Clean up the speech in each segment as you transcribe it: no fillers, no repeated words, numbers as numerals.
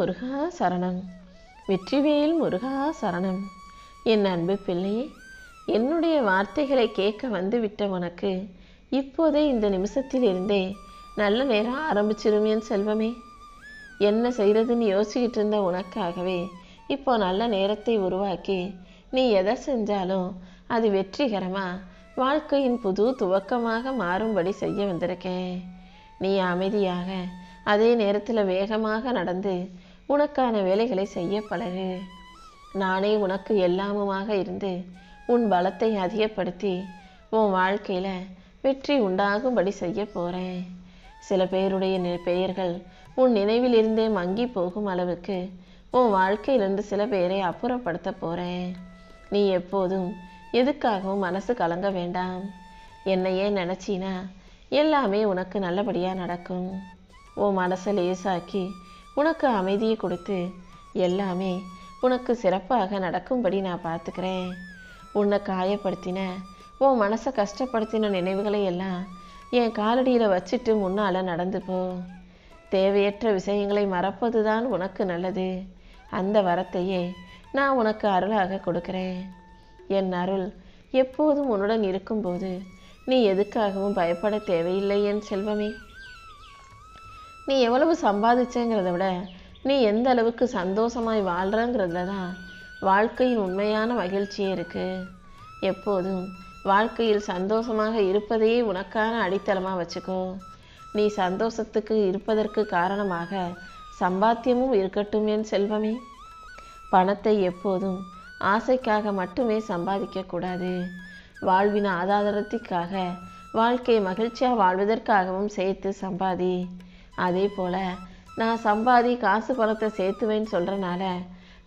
முருகா சரணம். வெற்றிவேல் முருகா சரணம். என் அன்பு பிள்ளையே, என்னுடைய வார்த்தைகளை கேட்க வந்து விட்ட உனக்கு இப்போதே இந்த நிமிஷத்தில் இருந்தே நல்ல நேரம் ஆரம்பிச்சிரும் என் செல்வமே. என்ன செய்கிறதுன்னு யோசிக்கிட்டு இருந்த உனக்காகவே இப்போ நல்ல நேரத்தை உருவாக்கி நீ எதை செஞ்சாலும் அது வெற்றிகரமாக வாழ்க்கையின் புது துவக்கமாக மாறும்படி செய்ய வந்திருக்கேன். நீ அமைதியாக அதே நேரத்தில் வேகமாக நடந்து உனக்கான வேலைகளை செய்ய பழகு. நானே உனக்கு எல்லாமுமாக இருந்து உன் பலத்தை அதிகப்படுத்தி உன் வாழ்க்கையில் வெற்றி உண்டாகும்படி செய்ய போகிறேன். சில பேருடைய பெயர்கள் உன் நினைவில் இருந்தே மங்கி போகும் அளவுக்கு உன் வாழ்க்கையிலிருந்து சில பேரை அப்புறப்படுத்த போகிறேன். நீ எப்போதும் எதுக்காகவும் மனசு கலங்க வேண்டாம். என்னையே நினச்சினா எல்லாமே உனக்கு நல்லபடியாக நடக்கும். உன் மனசை லேசாக்கி உனக்கு அமைதியை கொடுத்து எல்லாமே உனக்கு சிறப்பாக நடக்கும்படி நான் பார்த்துக்கிறேன். உன்னை காயப்படுத்தின உன் மனசை கஷ்டப்படுத்தின நினைவுகளை எல்லாம் என் காலடியில் வச்சுட்டு முன்னால் நடந்து போ. தேவையற்ற விஷயங்களை மறப்பது தான் உனக்கு நல்லது. அந்த வரத்தையே நான் உனக்கு அருளாக கொடுக்கிறேன். என் அருள் எப்போதும் உன்னுடன் இருக்கும்போது நீ எதுக்காகவும் பயப்பட தேவையில்லை என் செல்வமே. நீ எவ்வளவு சம்பாதிச்சேங்கிறத விட நீ எந்த அளவுக்கு சந்தோஷமாய் வாழ்கிறங்கிறதுல தான் வாழ்க்கையின் உண்மையான மகிழ்ச்சியே இருக்குது. எப்போதும் வாழ்க்கையில் சந்தோஷமாக இருப்பதையே உனக்கான அடித்தளமாக வச்சுக்கோ. நீ சந்தோஷத்துக்கு இருப்பதற்கு காரணமாக சம்பாத்தியமும் இருக்கட்டும் என் செல்வமே. பணத்தை எப்போதும் ஆசைக்காக மட்டுமே சம்பாதிக்கக்கூடாது. வாழ்வின் ஆதாரத்திற்காக வாழ்க்கையை மகிழ்ச்சியாக வாழ்வதற்காகவும் சேர்த்து சம்பாதி. அதே போல் நான் சம்பாதி காசு பணத்தை சேர்த்துவேன்னு சொல்கிறனால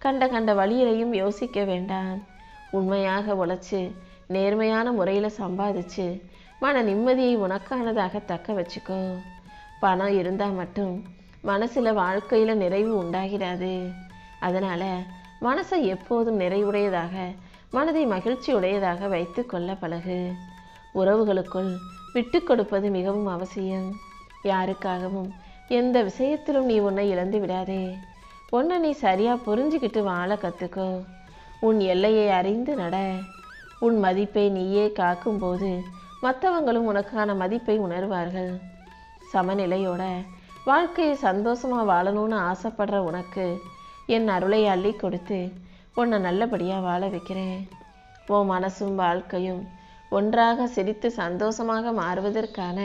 கண்ட வழியிலையும் யோசிக்க வேண்டாம். உண்மையாக உழைச்சி நேர்மையான முறையில் சம்பாதிச்சு மன நிம்மதியை உனக்கானதாக தக்க வச்சுக்கோ. பணம் இருந்தால் மட்டும் மனசில் வாழ்க்கையில் நிறைவு உண்டாகிறாது. அதனால் மனசை எப்போதும் நிறைவுடையதாக மனதை மகிழ்ச்சியுடையதாக வைத்து கொள்ள பழகு. உறவுகளுக்குள் விட்டு கொடுப்பது மிகவும் அவசியம். யாருக்காகவும் எந்த விஷயத்திலும் நீ உன்னை இழந்து விடாதே. உன்னை நீ சரியாக புரிஞ்சுக்கிட்டு வாழ கற்றுக்கோ. உன் எல்லையை அறிந்து நட. உன் மதிப்பை நீயே காக்கும்போது மற்றவங்களும் உனக்கான மதிப்பை உணர்வார்கள். சமநிலையோட வாழ்க்கையை சந்தோஷமாக வாழணும்னு ஆசைப்படுற உனக்கு என் அருளை அள்ளி கொடுத்து உன்னை நல்லபடியாக வாழ வைக்கிறேன். உன் மனசும் வாழ்க்கையும் ஒன்றாக சிரித்து சந்தோஷமாக மாறுவதற்கான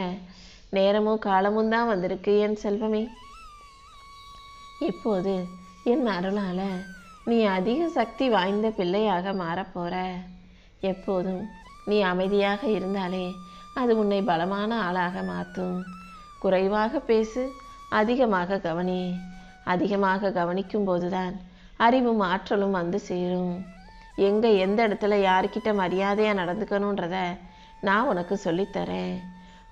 நேரமும் காலமும் தான் வந்திருக்கு என் செல்வமே. இப்போது என் அருளால் நீ அதிக சக்தி வாய்ந்த பிள்ளையாக மாறப்போற. எப்போதும் நீ அமைதியாக இருந்தாலே அது உன்னை பலமான ஆளாக மாற்றும். குறைவாக பேசு, அதிகமாக கவனி. அதிகமாக கவனிக்கும் போதுதான் அறிவும் ஆற்றலும் வந்து சேரும். எங்கே எந்த இடத்துல யார்கிட்ட மரியாதையாக நடந்துக்கணுன்றத நான் உனக்கு சொல்லித்தரேன்.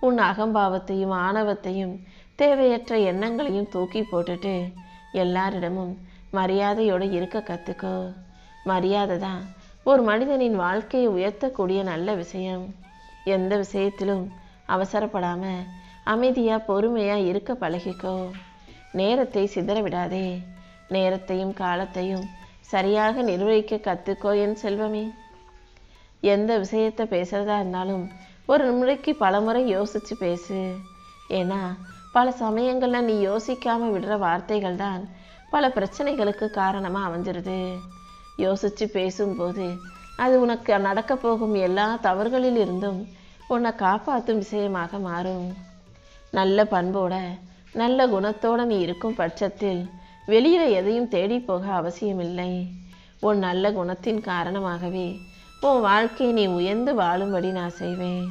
உன் அகம்பாவத்தையும் ஆணவத்தையும் தேவையற்ற எண்ணங்களையும் தூக்கி போட்டுட்டு எல்லாரிடமும் மரியாதையோடு இருக்க கற்றுக்கோ. மரியாதை தான் ஒரு மனிதனின் வாழ்க்கையை உயர்த்தக்கூடிய நல்ல விஷயம். எந்த விஷயத்திலும் அவசரப்படாமல் அமைதியாக பொறுமையாக இருக்க பழகிக்கோ. நேரத்தை சிதற விடாதே. நேரத்தையும் காலத்தையும் சரியாக நிர்வகிக்க கற்றுக்கோ என் செல்வமே. எந்த விஷயத்தை பேசுகிறதா இருந்தாலும் ஒரு முறைக்கு பல முறை யோசித்து பேசு. ஏன்னா பல சமயங்களில் நீ யோசிக்காமல் விடுற வார்த்தைகள் தான் பல பிரச்சனைகளுக்கு காரணமாக அமைஞ்சிருது. யோசித்து பேசும்போது அது உனக்கு நடக்க போகும் எல்லா தவறுகளில் இருந்தும் உன்னை காப்பாற்றும் விஷயமாக மாறும். நல்ல பண்போட நல்ல குணத்தோடு நீ இருக்கும் பட்சத்தில் வெளியில் எதையும் தேடி போக அவசியமில்லை. உன் நல்ல குணத்தின் காரணமாகவே உன் வாழ்க்கையை நீ உயர்ந்து வாழும்படி நான் செய்வேன்.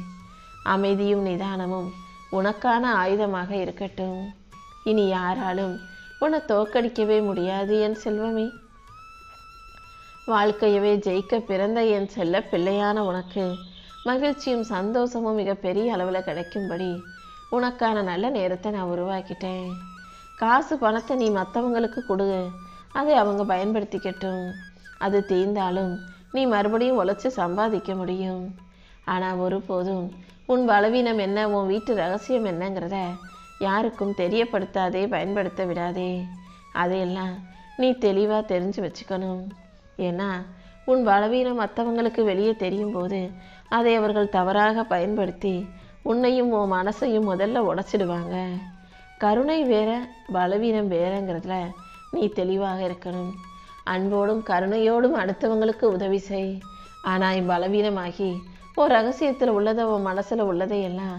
அமைதியும் நிதானமும் உனக்கான ஆயுதமாக இருக்கட்டும். இனி யாராலும் உன்னை தோற்கடிக்கவே முடியாது என் செல்வமே. வாழ்க்கையவே ஜெயிக்க பிறந்த என் செல்ல பிள்ளையான உனக்கு மகிழ்ச்சியும் சந்தோஷமும் மிகப்பெரிய அளவில் கிடைக்கும்படி உனக்கான நல்ல நேரத்தை நான் உருவாக்கிட்டேன். காசு பணத்தை நீ மற்றவங்களுக்கு கொடு, அதை அவங்க பயன்படுத்திக்கட்டும். அது தீர்ந்தாலும் நீ மறுபடியும் உழைச்சி சம்பாதிக்க முடியும். ஆனால் ஒருபோதும் உன் பலவீனம் என்ன, உன் வீட்டு ரகசியம் என்னங்கிறத யாருக்கும் தெரியப்படுத்தாதே, பயன்படுத்த விடாதே. அதையெல்லாம் நீ தெளிவாக தெரிஞ்சு வச்சுக்கணும். ஏன்னா உன் பலவீனம் மற்றவங்களுக்கு வெளியே தெரியும் போது அதை அவர்கள் தவறாக பயன்படுத்தி உன்னையும் உன் மனசையும் முதல்ல உடைச்சிடுவாங்க. கருணை வேற, பலவீனம் வேறங்கிறதுல நீ தெளிவாக இருக்கணும். அன்போடும் கருணையோடும் அடுத்தவங்களுக்கு உதவி செய். ஆனால் பலவீனமாகி ஒரு ரகசியத்தில் உள்ளதை உன் மனசில் உள்ளதையெல்லாம்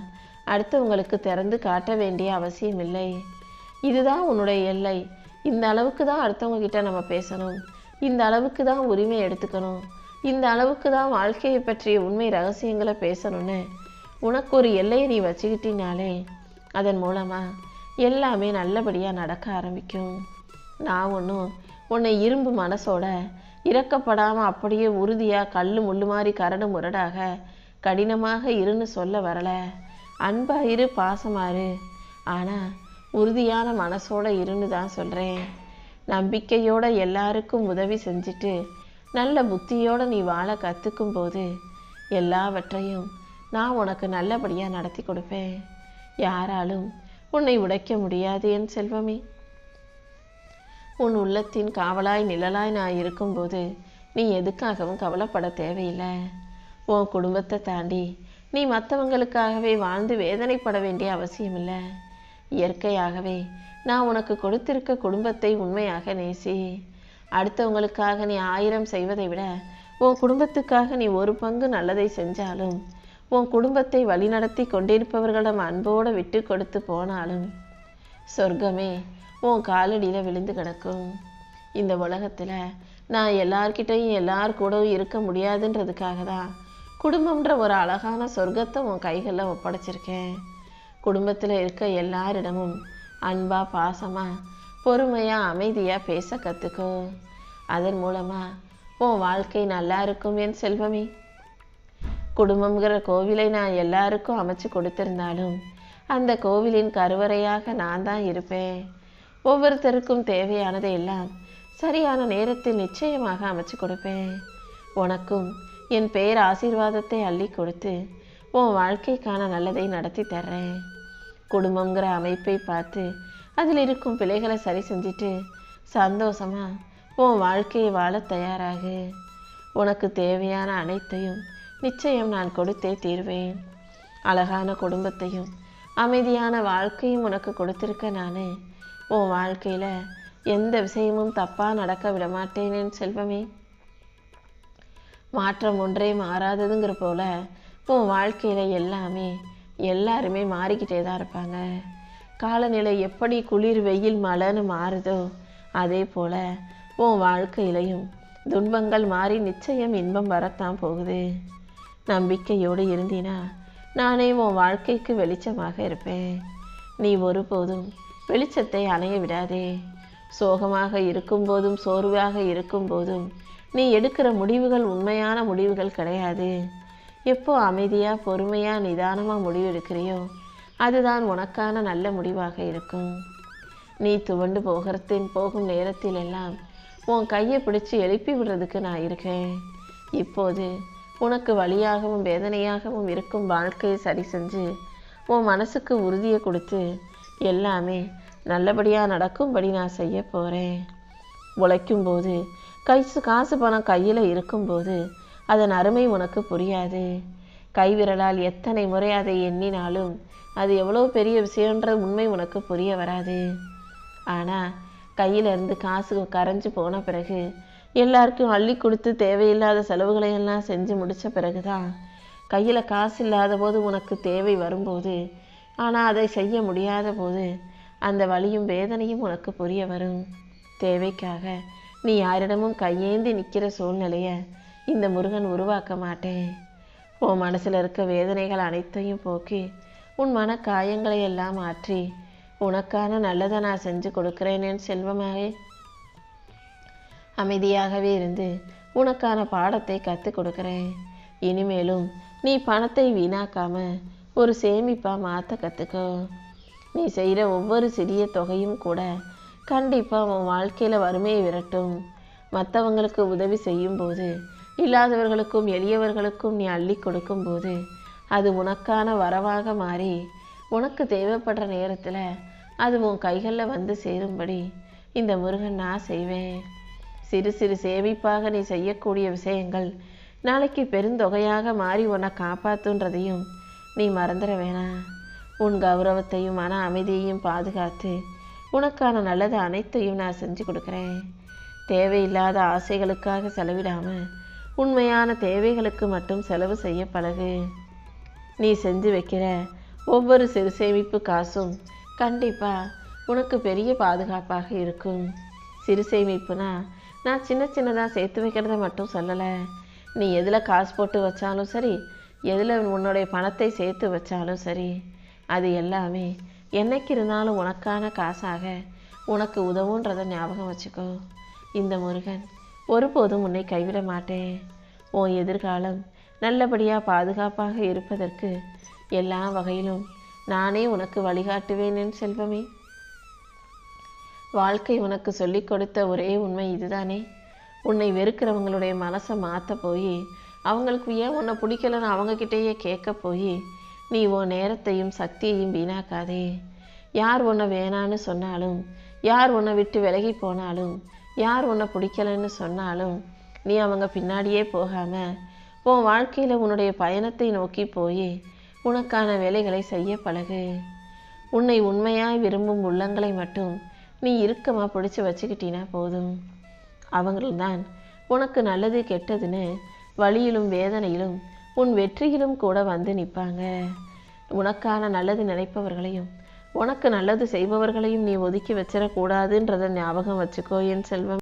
அடுத்தவங்களுக்கு திறந்து காட்ட வேண்டிய அவசியம் இல்லை. இதுதான் உன்னுடைய எல்லை. இந்த அளவுக்கு தான் அடுத்தவங்க கிட்ட நம்ம பேசணும், இந்த அளவுக்கு தான் உரிமை எடுத்துக்கணும், இந்த அளவுக்கு தான் வாழ்க்கையை பற்றிய உண்மை ரகசியங்களை பேசணும்னு உனக்கு ஒரு எல்லையை நீ வச்சுக்கிட்டினாலே அதன் மூலமாக எல்லாமே நல்லபடியாக நடக்க ஆரம்பிக்கும். நான் ஒன்றும் உன்னை இரும்பு மனசோட இறக்கப்படாமல் அப்படியே உறுதியாக கல் முள்ளு மாதிரி கரடு முரடாக கடினமாக இருன்னு சொல்ல வரலை. அன்பாயிரு, பாசமாறு, ஆனால் உறுதியான மனசோட இருன்னு தான் சொல்கிறேன். நம்பிக்கையோட எல்லாருக்கும் உதவி செஞ்சுட்டு நல்ல புத்தியோடு நீ வாழ கற்றுக்கும் போது எல்லாவற்றையும் நான் உனக்கு நல்லபடியாக நடத்தி கொடுப்பேன். யாராலும் உன்னை உடைக்க முடியாது என் செல்வமே. உன் உள்ளத்தின் காவலாய் நிழலாய் நான் இருக்கும்போது நீ எதுக்காகவும் கவலைப்பட தேவையில்லை. உன் குடும்பத்தை தாண்டி நீ மற்றவங்களுக்காகவே வாழ்ந்து வேதனைப்பட வேண்டிய அவசியம் இல்லை. இயற்கையாகவே நான் உனக்கு கொடுத்திருக்க குடும்பத்தை உண்மையாக நேசி. அடுத்தவங்களுக்காக நீ 1000 செய்வதை விட உன் குடும்பத்துக்காக நீ ஒரு பங்கு நல்லதை செஞ்சாலும், உன் குடும்பத்தை வழிநடத்தி கொண்டிருப்பவர்களிடம் அன்போடு விட்டு கொடுத்து போனாலும் சொர்க்கமே உன் காலடியில் விழுந்து கிடக்கும். இந்த உலகத்தில் நான் எல்லார்கிட்டையும் எல்லார் கூடவும் இருக்க முடியாதுன்றதுக்காக தான் குடும்பம்ன்ற ஒரு அழகான சொர்க்கத்தை உன் கைகளில் ஒப்படைச்சிருக்கேன். குடும்பத்தில் இருக்க எல்லாரிடமும் அன்பா, பாசமா, பொறுமையா, அமைதியா பேச கற்றுக்கோ. அதன் மூலமா உன் வாழ்க்கை நல்லா இருக்கும் என் செல்வமே. குடும்பம்ங்கிற கோவிலை நான் எல்லாருக்கும் அமைச்சு கொடுத்திருந்தாலும் அந்த கோவிலின் கருவறையாக நான் தான் இருப்பேன். ஒவ்வொருத்தருக்கும் தேவையானதை எல்லாம் சரியான நேரத்தில் நிச்சயமாக அமைச்சு கொடுப்பேன். உனக்கும் என் பேர் ஆசீர்வாதத்தை அள்ளி கொடுத்து உன் வாழ்க்கைக்கான நல்லதை நடத்தி தர்றேன். குடும்பங்கிற அமைப்பை பார்த்து அதில் இருக்கும் பிழைகளை சரி செஞ்சுட்டு சந்தோஷமா உன் வாழ்க்கையை வாழ தயாராகு. உனக்கு தேவையான அனைத்தையும் நிச்சயம் நான் கொடுத்தே தீர்வேன். அழகான குடும்பத்தையும் அமைதியான வாழ்க்கையும் உனக்கு கொடுத்திருக்க நான் உன் வாழ்க்கையில் எந்த விஷயமும் தப்பாக நடக்க விட மாட்டேனேன் செல்வமே. மாற்றம் ஒன்றே மாறாததுங்கிற போல உன் வாழ்க்கையில் எல்லாருமே மாறிக்கிட்டே தான் இருப்பாங்க. காலநிலை எப்படி குளிர், வெயில், மழைன்னு மாறுதோ அதே போல் உன் வாழ்க்கையிலையும் துன்பங்கள் மாறி நிச்சயம் இன்பம் வரத்தான் போகுது. நம்பிக்கையோடு இருந்தினா நானே உன் வாழ்க்கைக்கு வெளிச்சமாக இருப்பேன். நீ ஒருபோதும் வெளிச்சத்தை அணைய விடாதே. சோகமாக இருக்கும்போதும் சோர்வாக இருக்கும்போதும் நீ எடுக்கிற முடிவுகள் உண்மையான முடிவுகள் கிடையாது. எப்போ அமைதியாக, பொறுமையாக, நிதானமாக முடிவு எடுக்கிறியோ அதுதான் உனக்கான நல்ல முடிவாக இருக்கும். நீ துவண்டு போகும் நேரத்தில் எல்லாம் உன் கையை பிடிச்சி எழுப்பி விடுறதுக்கு நான் இருக்கேன். இப்போது உனக்கு வலியாகவும் வேதனையாகவும் இருக்கும் வாழ்க்கையை சரி செஞ்சு உன் மனசுக்கு உறுதியை கொடுத்து எல்லாமே நல்லபடியாக நடக்கும்படி நான் செய்ய போகிறேன். உழைக்கும்போது காசு பணம் கையில் இருக்கும்போது அதன் அருமை உனக்கு புரியாது. கைவிரலால் எத்தனை முறை அதை எண்ணினாலும் அது எவ்வளோ பெரிய விஷயன்ற உண்மை உனக்கு புரிய வராது. ஆனால் கையிலேருந்து காசு கரைஞ்சி போன பிறகு எல்லாருக்கும் அள்ளி கொடுத்து தேவையில்லாத செலவுகளையெல்லாம் செஞ்சு முடித்த பிறகு தான் கையில் காசு இல்லாத போது உனக்கு தேவை வரும்போது, ஆனால் அதை செய்ய முடியாத போது அந்த வலியும் வேதனையும் உனக்கு புரிய வரும். தேவைக்காக நீ யாரிடமும் கையேந்தி நிற்கிற சூழ்நிலையை இந்த முருகன் உருவாக்க மாட்டேன். உன் மனசில் இருக்க வேதனைகள் அனைத்தையும் போக்கி உன் மன காயங்களை எல்லாம் மாற்றி உனக்கான நல்லதை நான் செஞ்சு கொடுக்குறேனேன் செல்வமாக. அமைதியாகவே இருந்து உனக்கான பாடத்தை கற்றுக் கொடுக்குறேன். இனிமேலும் நீ பணத்தை வீணாக்காம ஒரு சேமிப்பாக மாற்ற கற்றுக்கோ. நீ செய்கிற ஒவ்வொரு சிறிய தொகையும் கூட கண்டிப்பாக உன் வாழ்க்கையில் வறுமையை விரட்டும். மற்றவங்களுக்கு உதவி செய்யும்போது, இல்லாதவர்களுக்கும் எளியவர்களுக்கும் நீ அள்ளி கொடுக்கும்போது அது உனக்கான வரவாக மாறி உனக்கு தேவைப்படுற நேரத்தில் அது உன் கைகளில் வந்து சேரும்படி இந்த முருகன் நான் செய்வேன். சிறு சிறு சேமிப்பாக நீ செய்யக்கூடிய விஷயங்கள் நாளைக்கு பெருந்தொகையாக மாறி உன்னை காப்பாற்றுன்றதையும் நீ மறந்துட வேணாம். உன் கௌரவத்தையும் மன அமைதியையும் பாதுகாத்து உனக்கான நல்லது அனைத்தையும் நான் செஞ்சு கொடுக்குறேன். தேவையில்லாத ஆசைகளுக்காக செலவிடாமல் உண்மையான தேவைகளுக்கு மட்டும் செலவு செய்ய பழகு. நீ செஞ்சு வைக்கிற ஒவ்வொரு சிறு சேமிப்பு காசும் கண்டிப்பாக உனக்கு பெரிய பாதுகாப்பாக இருக்கும். சிறு சேமிப்புனா நான் சின்ன சின்னதாக சேர்த்து வைக்கிறத மட்டும் சொல்லலை. நீ எதில் காசு போட்டு வச்சாலும் சரி, எதில் உன்னுடைய பணத்தை சேர்த்து வச்சாலும் சரி, அது எல்லாமே என்னைக்கு இருந்தாலும் உனக்கான காசாக உனக்கு உதவுன்றதை ஞாபகம் வச்சுக்கோ. இந்த முருகன் ஒருபோதும் உன்னை கைவிட மாட்டேன். உன் எதிர்காலம் நல்லபடியாக பாதுகாப்பாக இருப்பதற்கு எல்லா வகையிலும் நானே உனக்கு வழிகாட்டுவேன் என் செல்வமே. வாழ்க்கை உனக்கு சொல்லிக் கொடுத்த ஒரே உண்மை இதுதானே. உன்னை வெறுக்கிறவங்களுடைய மனசை மாற்ற போய் அவங்களுக்கு ஏன் உன்னை பிடிக்கலன்னு அவங்கக்கிட்டேயே கேட்க போய் நீ உன் நேரத்தையும் சக்தியையும் வீணாக்காதே. யார் உன்னை வேணான்னு சொன்னாலும், யார் உன்னை விட்டு விலகி போனாலும், யார் உன்னை பிடிக்கலன்னு சொன்னாலும் நீ அவங்க பின்னாடியே போகாமல் உன் வாழ்க்கையில் உன்னுடைய பயணத்தை நோக்கி போய் உனக்கான வேலைகளை செய்ய பழகு. உன்னை உண்மையாய் விரும்பும் உள்ளங்களை மட்டும் நீ இறுக்கமாக பிடிச்சி வச்சுக்கிட்டினா போதும். அவங்கள்தான் உனக்கு நல்லது கெட்டதுன்னு வலியிலும் வேதனையிலும் உன் வெற்றியிலும் கூட வந்து நிற்பாங்க. உனக்கான நல்லது நினைப்பவர்களையும் உனக்கு நல்லது செய்பவர்களையும் நீ ஒதுக்கி வச்சிடக்கூடாதுன்றதை ஞாபகம் வச்சுக்கோ என் செல்வம்.